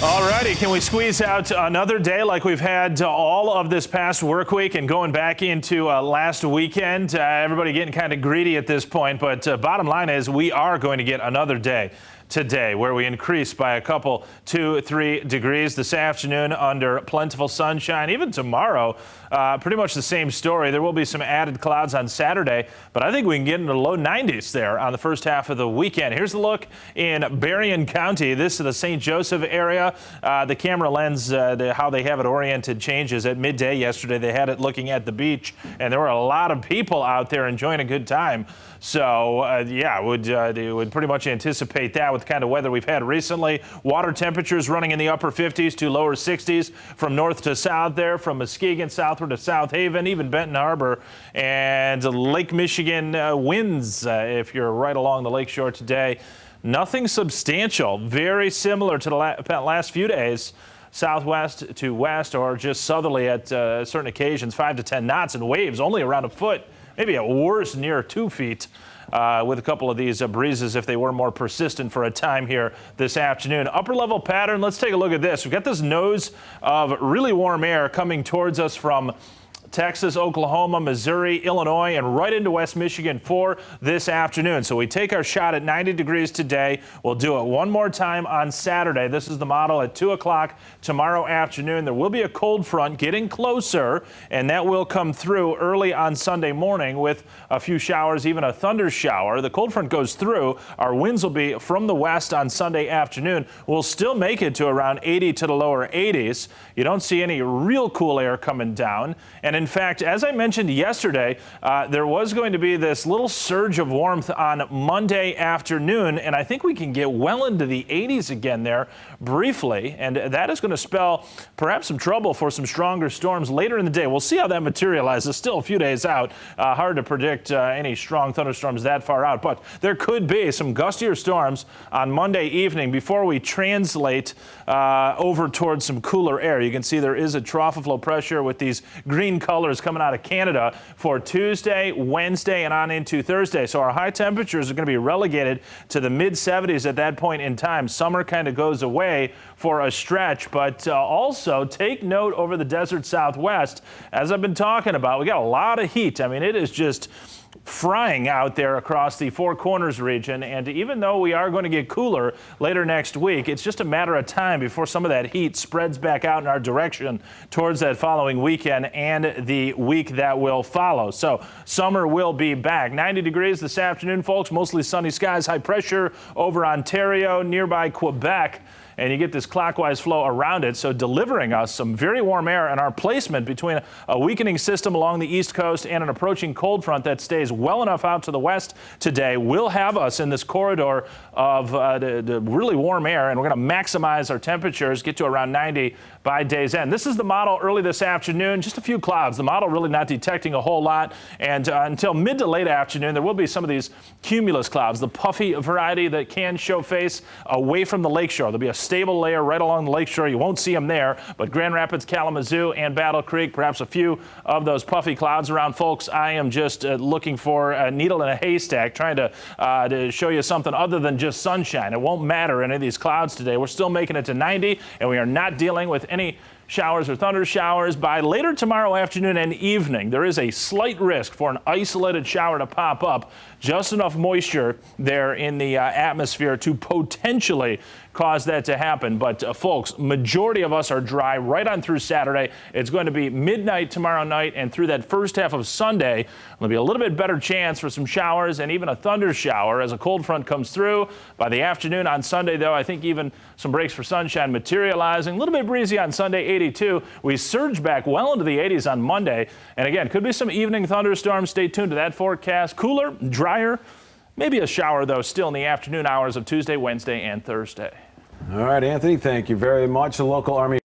Alrighty, can we squeeze out another day like we've had all of this past work week and going back into last weekend? Everybody getting kind of greedy at this point, but bottom line is we are going to get another day today where we increase by a couple 2-3 degrees this afternoon under plentiful sunshine. Even tomorrow, pretty much the same story. There will be some added clouds on Saturday, but I think we can get into the low 90s there on the first half of the weekend. Here's the look in Berrien County. This is the St. Joseph area. The camera lens, how they have it oriented changes. At midday yesterday, they had it looking at the beach, and there were a lot of people out there enjoying a good time. So, yeah, they would pretty much anticipate that with the kind of weather we've had recently. Water temperatures running in the upper 50s to lower 60s from north to south there, from Muskegon southward to South Haven, even Benton Harbor, and Lake Michigan winds if you're right along the lakeshore today. Nothing substantial, very similar to the last few days. Southwest to west or just southerly at certain occasions, 5 to 10 knots, and waves only around a foot, maybe at worst near 2 feet. With a couple of these breezes if they were more persistent for a time here this afternoon. Upper level pattern, let's take a look at this. We've got this nose of really warm air coming towards us from Texas, Oklahoma, Missouri, Illinois, and right into West Michigan for this afternoon. So we take our shot at 90 degrees today. We'll do it one more time on Saturday. This is the model at 2 o'clock tomorrow afternoon. There will be a cold front getting closer, and that will come through early on Sunday morning with a few showers, even a thunder shower. The cold front goes through. Our winds will be from the west on Sunday afternoon. We'll still make it to around 80 to the lower 80s. You don't see any real cool air coming down. And in fact, as I mentioned yesterday, there was going to be this little surge of warmth on Monday afternoon, and I think we can get well into the 80s again there briefly, and that is going to spell perhaps some trouble for some stronger storms later in the day. We'll see how that materializes. Still a few days out. Hard to predict any strong thunderstorms that far out, but there could be some gustier storms on Monday evening before we translate over towards some cooler air. You can see there is a trough of low pressure with these green colors coming out of Canada for Tuesday, Wednesday, and on into Thursday. So our high temperatures are going to be relegated to the mid-70s at that point in time. Summer kind of goes away for a stretch, but also take note over the desert Southwest. As I've been talking about, we got a lot of heat. I mean, it is just frying out there across the Four Corners region, and even though we are going to get cooler later next week, it's just a matter of time before some of that heat spreads back out in our direction towards that following weekend and the week that will follow. So summer will be back. 90 degrees this afternoon, folks. Mostly sunny skies, high pressure over Ontario, nearby Quebec. And you get this clockwise flow around it, so delivering us some very warm air, and our placement between a weakening system along the east coast and an approaching cold front that stays well enough out to the west today will have us in this corridor of the really warm air, and we're going to maximize our temperatures, get to around 90 by day's end. This is the model early this afternoon, just a few clouds. The model really not detecting a whole lot, and until mid to late afternoon, there will be some of these cumulus clouds, the puffy variety that can show face away from the lakeshore. There'll be a stable layer right along the lakeshore. You won't see them there, but Grand Rapids, Kalamazoo, and Battle Creek, perhaps a few of those puffy clouds around. Folks, I am just looking for a needle in a haystack, trying to show you something other than just sunshine. It won't matter any of these clouds today. We're still making it to 90, and we are not dealing with any showers or thunder showers. By later tomorrow afternoon and evening, there is a slight risk for an isolated shower to pop up. Just enough moisture there in the atmosphere to potentially cause that to happen. But folks, majority of us are dry right on through Saturday. It's going to be midnight tomorrow night, and through that first half of Sunday, there'll be a little bit better chance for some showers and even a thunder shower as a cold front comes through. By the afternoon on Sunday, though, I think even some breaks for sunshine materializing. A little bit breezy on Sunday, 82. We surge back well into the 80s on Monday. And again, could be some evening thunderstorms. Stay tuned to that forecast. Cooler, drier, maybe a shower, though, still in the afternoon hours of Tuesday, Wednesday, and Thursday. All right, Anthony, thank you very much. The local Army